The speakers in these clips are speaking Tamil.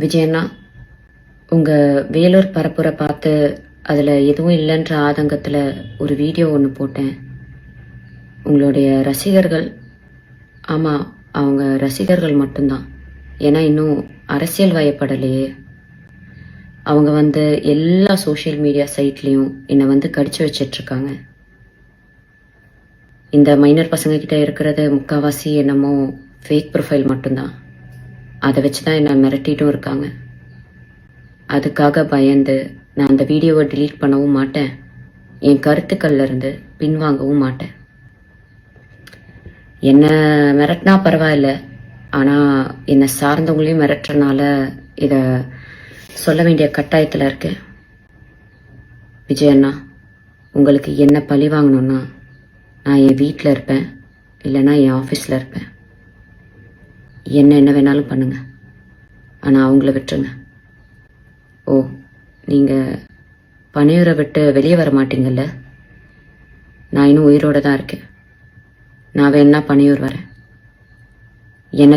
விஜயண்ணா, உங்கள் வேலூர் பரப்புரை பார்த்து அதில் எதுவும் இல்லைன்ற ஆதங்கத்தில் ஒரு வீடியோ ஒன்று போட்டேன். உங்களுடைய ரசிகர்கள், ஆமாம், அவங்க ரசிகர்கள் மட்டும்தான். ஏன்னா இன்னும் அரசியல் வயப்படலையே. அவங்க எல்லா சோஷியல் மீடியா சைட்லேயும் என்னை கடிச்சு வச்சிட்ருக்காங்க. இந்த மைனர் பசங்கக்கிட்ட இருக்கிறது முக்கால்வாசி என்னமோ ஃபேக் ப்ரொஃபைல் மட்டும்தான். அதை வச்சு தான் என்னை மிரட்டிட்டும் இருக்காங்க. அதுக்காக பயந்து நான் அந்த வீடியோவை டிலீட் பண்ணவும் மாட்டேன், என் கருத்துக்கள்ல இருந்து பின்வாங்கவும் மாட்டேன். என்னை மிரட்டினா பரவாயில்ல, ஆனால் என்னை சார்ந்தவங்களையும் மிரட்டுறனால இதை சொல்ல வேண்டிய கட்டாயத்தில் இருக்கேன். விஜயண்ணா, உங்களுக்கு என்ன பழி வாங்கணும்னா நான் என் வீட்டில் இருப்பேன், இல்லைன்னா என் ஆஃபீஸில் இருப்பேன். என்ன வேணாலும் பண்ணுங்க, ஆனால் அவங்கள விட்டுருங்க. ஓ, நீங்கள் பனையூரை விட்டு வெளியே வர மாட்டீங்கல்ல? நான் இன்னும் உயிரோடு தான் இருக்கேன். நான் வேணா பனையூர் வரேன். என்னை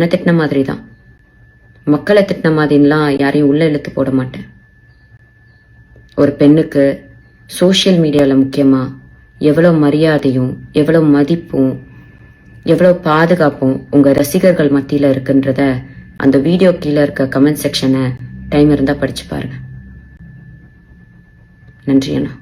திட்டின மாதிரி தான், மக்களை திட்டின மாதிரிலாம் யாரையும் உள்ள இழுத்து போட மாட்டேன். ஒரு பெண்ணுக்கு சோஷியல் மீடியாவில் முக்கியமாக எவ்வளோ மரியாதையும் எவ்வளோ மதிப்பும் எவ்வளோ பாதுகாப்பும் உங்கள் ரசிகர்கள் மத்தியில் இருக்குன்றத அந்த வீடியோ கீழே இருக்க கமெண்ட் செக்ஷனை டைம் இருந்தால் படித்து பாருங்கள். நன்றி அண்ணா.